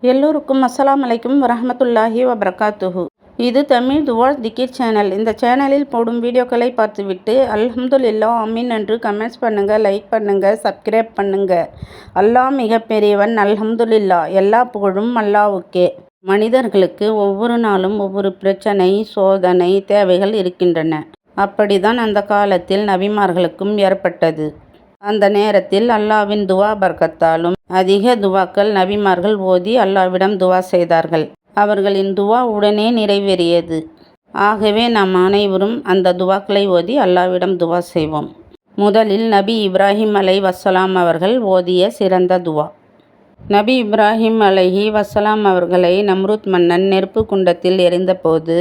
எல்லோருக்கும் அஸ்ஸலாமு அலைக்கும் வரஹ்மத்துல்லாஹி வபரகாத்துஹு. இது தமிழ் துவா திக்கிர் சேனல். இந்த சேனலில் போடும் வீடியோக்களை பார்த்துவிட்டு அல்ஹம்துலில்லாஹ் ஆமீன் என்று கமெண்ட்ஸ் பண்ணுங்கள், லைக் பண்ணுங்கள், சப்ஸ்கிரைப் பண்ணுங்கள். அல்லாஹ் மிக பெரியவன். அல்ஹம்துலில்லாஹ். எல்லா புகழும் அல்லாஹ்வுக்கே. மனிதர்களுக்கு ஒவ்வொரு நாளும் ஒவ்வொரு பிரச்சனை, சோதனை, தேவைகள் இருக்கின்றன. அப்படிதான் அந்த காலத்தில் நபிமார்களுக்கும் ஏற்பட்டது. அந்த நேரத்தில் அல்லாஹ்வின் துவா பர்க்கத்தாலும் அதிக துவாக்கள் நபிமார்கள் ஓதி அல்லாஹ்விடம் துவா செய்தார்கள். அவர்களின் துவா உடனே நிறைவேறியது. ஆகவே நாம் அனைவரும் அந்த துவாக்களை ஓதி அல்லாஹ்விடம் துவா செய்வோம். முதலில் நபி இப்ராஹிம் அலைஹிவஸ்ஸலாம் அவர்கள் ஓதிய சிறந்த துவா. நபி இப்ராஹிம் அலைஹிவஸ்ஸலாம் அவர்களை நம்ரூத் மன்னன் நெருப்பு குண்டத்தில் எறிந்தபோது,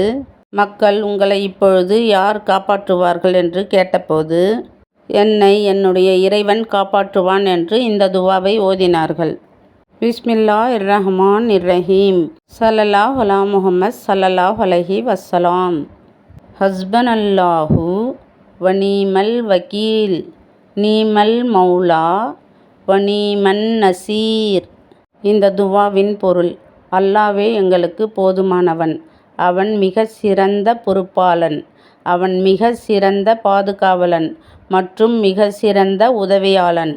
மக்கள் உங்களை இப்பொழுது யார் காப்பாற்றுவார்கள் என்று கேட்டபோது, என்னை என்னுடைய இறைவன் காப்பாற்றுவான் என்று இந்த துவாவை ஓதினார்கள். பிஸ்மில்லாஹிர் ரஹ்மானிர் ரஹீம். ஸல்லல்லாஹு அலா முஹம்மத் ஸல்லல்லாஹு அலைஹி வஸல்லம். ஹஸ்பனல்லாஹு வ நீமல் வக்கீல். நீமல் மௌலா வ நீமன் நசீர். இந்த துவாவின் பொருள்: அல்லாஹ்வே எங்களுக்கு போதுமானவன். அவன் மிக சிறந்த பொறுப்பாளன். அவன் மிக சிறந்த பாதுகாவலன் மற்றும் மிக சிறந்த உதவியாளன்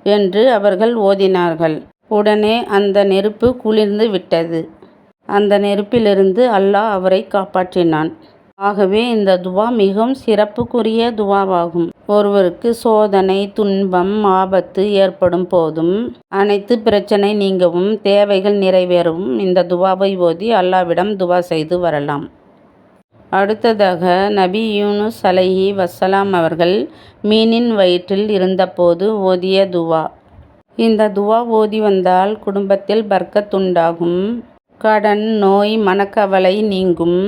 என்று அவர்கள் ஓதினார்கள். உடனே அந்த நெருப்பு குளிர்ந்து விட்டது. அந்த நெருப்பிலிருந்து அல்லாஹ் அவரை காப்பாற்றினான். ஆகவே இந்த துவா மிகவும் சிறப்புக்குரிய துவாவாகும். ஒருவருக்கு சோதனை, துன்பம், ஆபத்து ஏற்படும் போதும், அனைத்து பிரச்சனை நீங்கவும், தேவைகள் நிறைவேறவும் இந்த துவாவை ஓதி அல்லாஹ்விடம் துவா செய்து வரலாம். அடுத்ததாக நபி யூனுஸ் அலைஹிவஸ்ஸலாம் அவர்கள் மீனின் வயிற்றில் இருந்தபோது ஓதிய துவா. இந்த துவா ஓதி வந்தால் குடும்பத்தில் பர்க்கத் உண்டாகும், கடன், நோய், மனக்கவலை நீங்கும்,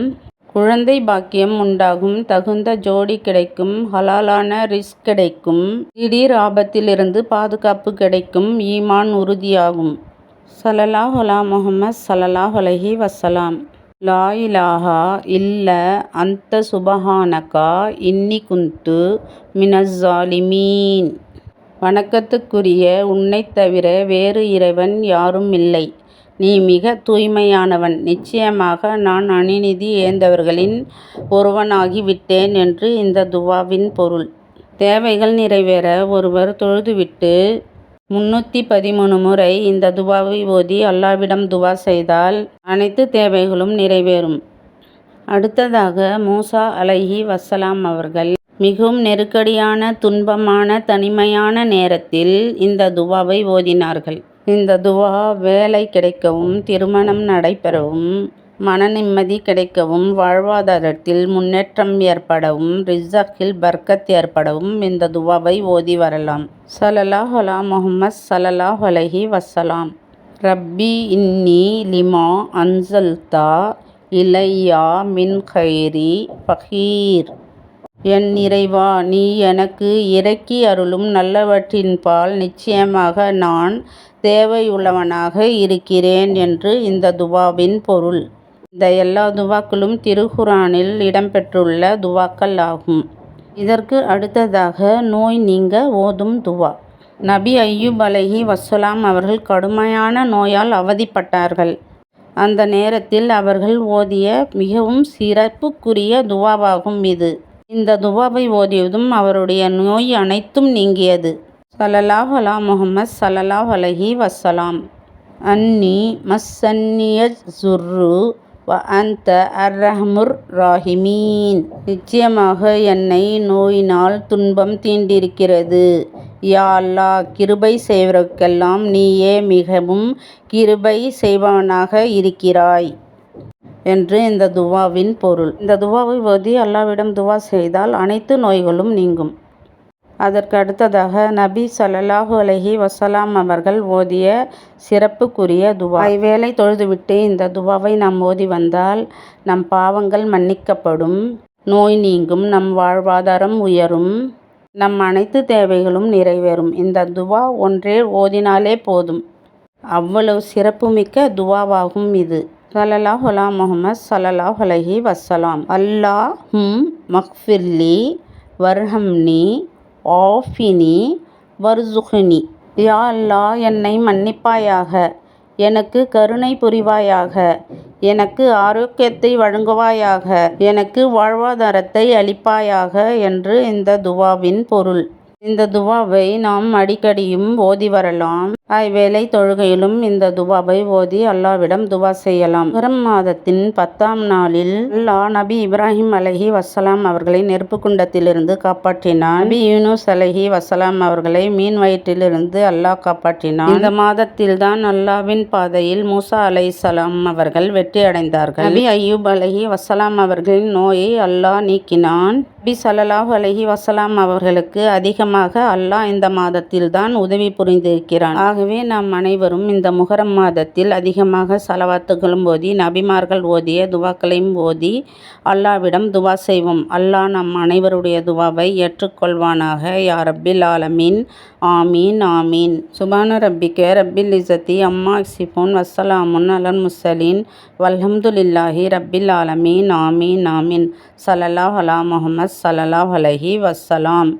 குழந்தை பாக்கியம் உண்டாகும், தகுந்த ஜோடி கிடைக்கும், ஹலாலான ரிஸ்க் கிடைக்கும், திடீர் ஆபத்திலிருந்து பாதுகாப்பு கிடைக்கும், ஈமான் உறுதியாகும். ஸல்லல்லாஹு அலா முஹம்மத் ஸல்லல்லாஹு அலைஹி வஸல்லம். லா இலாஹா இல்ல அன்த சுபஹானகா இன்னி குந்து மினஸ் ஸாலிமீன். வணக்கத்துக்குரிய உன்னைத் தவிர வேறு இறைவன் யாரும் இல்லை. நீ மிக தூய்மையானவன். நிச்சயமாக நான் அநீதி இழைந்தவர்களின் ஒருவனாகி விட்டேன் என்று இந்த துவாவின் பொருள். தேவைகள் நிறைவேற ஒருவர் தொழுதுவிட்டு 313 முறை இந்த துவாவை ஓதி அல்லாஹ்விடம் துவா செய்தால் அனைத்து தேவைகளும் நிறைவேறும். அடுத்ததாக மூசா அலைஹிவஸ்ஸலாம் அவர்கள் மிகவும் நெருக்கடியான, துன்பமான, தனிமையான நேரத்தில் இந்த துவாவை ஓதினார்கள். இந்த துவா வேலை கிடைக்கவும், திருமணம் நடைபெறவும், மன நிம்மதி கிடைக்கவும், வாழ்வாதாரத்தில் முன்னேற்றம் ஏற்படவும், ரிஸ்கில் பர்க்கத் ஏற்படவும் இந்த துவாவை ஓதி வரலாம். ஸல்லல்லாஹு அலா முஹம்மத் ஸல்லல்லாஹு அலைஹி வஸல்லம். ரப்பி இன்னி லிமா அன்ஸல்தா இலையா மின் கைரி ஃபகீர். என் இறைவா, நீ எனக்கு இறக்கி அருளும் நல்லவற்றின்பால் நிச்சயமாக நான் தேவையுள்ளவனாக இருக்கிறேன் என்று இந்த துவாவின் பொருள். இந்த எல்லா துவாக்களும் திருக்குர்ஆனில் இடம்பெற்றுள்ள துவாக்கள் ஆகும். இதற்கு அடுத்ததாக நோய் நீங்க ஓதும் துவா. நபி அய்யூப் அலைஹிவஸ்ஸலாம் அவர்கள் கடுமையான நோயால் அவதிப்பட்டார்கள். அந்த நேரத்தில் அவர்கள் ஓதிய மிகவும் சிறப்புக்குரிய துவாவாகும் இது. இந்த துவாவை ஓதியதும் அவருடைய நோய் அனைத்தும் நீங்கியது. ஸல்லல்லாஹு அலா முஹம்மத் ஸல்லல்லாஹு அலைஹி வஸல்லம். அன்னி மஸ்ஸன்னியஸ் ஸுர்ரு வ அன்த அர்ரஹ்முர் ராஹிமீன். நிச்சயமாக என்னை நோயினால் துன்பம் தீண்டிருக்கிறது. யா அல்லாஹ், கிருபை செய்வதற்கெல்லாம் நீயே மிகவும் கிருபை செய்பவனாக இருக்கிறாய் என்று இந்த துவாவின் பொருள். இந்த துவாவை ஓதி அல்லாஹ்விடம் துவா செய்தால் அனைத்து நோய்களும் நீங்கும். அதற்கு அடுத்ததாக நபி ஸல்லல்லாஹு அலைஹி வஸல்லம் அவர்கள் ஓதிய சிறப்புக்குரிய துவா. ஐவேளை தொழுதுவிட்டு இந்த துவாவை நாம் ஓதி வந்தால் நம் பாவங்கள் மன்னிக்கப்படும், நோய் நீங்கும், நம் வாழ்வாதாரம் உயரும், நம் அனைத்து தேவைகளும் நிறைவேறும். இந்த துவா ஒன்றே ஓதினாலே போதும். அவ்வளவு சிறப்புமிக்க துவாவாகும் இது. ஸல்லல்லாஹு அலா முஹம்மத் ஸல்லல்லாஹு அலைஹி வஸல்லம். அல்லாஹும் மக்ஃபிர்லி வர்ஹம்னி ஆஃபினி வர்ஸுக்னி. யா அல்லாஹ், என்னை மன்னிப்பாயாக, எனக்கு கருணை புரிவாயாக, எனக்கு ஆரோக்கியத்தை வழங்குவாயாக, எனக்கு வாழ்வாதாரத்தை அளிப்பாயாக என்று இந்த துவாவின் பொருள். இந்த துவாவை நாம் அடிக்கடியும் ஓதி வரலாம். ஐவேளை தொழுகையிலும் இந்த துவாவை ஓதி அல்லாவிடம் துவா செய்யலாம். முஹர்ரம் மாதத்தின் 10ஆம் நாளில் அல்லாஹ் நபி இப்ராஹிம் அலைஹி வஸ்ஸலாம் அவர்களை நெருப்பு குண்டத்திலிருந்து காப்பாற்றினான். நபி யூனுஸ் அலைஹி வஸ்ஸலாம் அவர்களை மீன் வயிற்றிலிருந்து அல்லாஹ் காப்பாற்றினான். இந்த மாதத்தில்தான் அல்லாஹ்வின் பாதையில் மூசா அலைஹிஸ்ஸலாம் அவர்கள் வெற்றி அடைந்தார்கள். நபி அய்யூப் அலைஹி வஸ்ஸலாம் அவர்களின் நோயை அல்லாஹ் நீக்கினான். நபி ஸல்லல்லாஹு அலைஹி வஸ்ஸலாம் அவர்களுக்கு அதிகமாக அல்லாஹ் இந்த மாதத்தில்தான் உதவி புரிந்திருக்கிறான். ஆகவே நாம் அனைவரும் இந்த முஹர்ரம் மாதத்தில் அதிகமாக ஸலவாத்துகளும் ஓதி நபிமார்கள் ஓதிய துவாக்களையும் ஓதி அல்லாவிடம் துவா செய்வோம். அல்லாஹ் நம் அனைவருடைய துவாவை ஏற்றுக்கொள்வானாக. யா ரப்பில் ஆலமீன். ஆமீன் ஆமீன். சுபான ரப்பிக்க ரப்பில் இஸ்ஸத்தி அம்மா யசிஃபூன் வஸ்ஸலாமுன் அலல் முர்ஸலீன் வல்ஹம்துலில்லாஹி ரப்பில் ஆலமீன். ஆமீன் ஆமீன். ஸல்லல்லாஹு அலா முஹம்மத் ஸல்லல்லாஹு அலைஹி வஸ்ஸலாம்.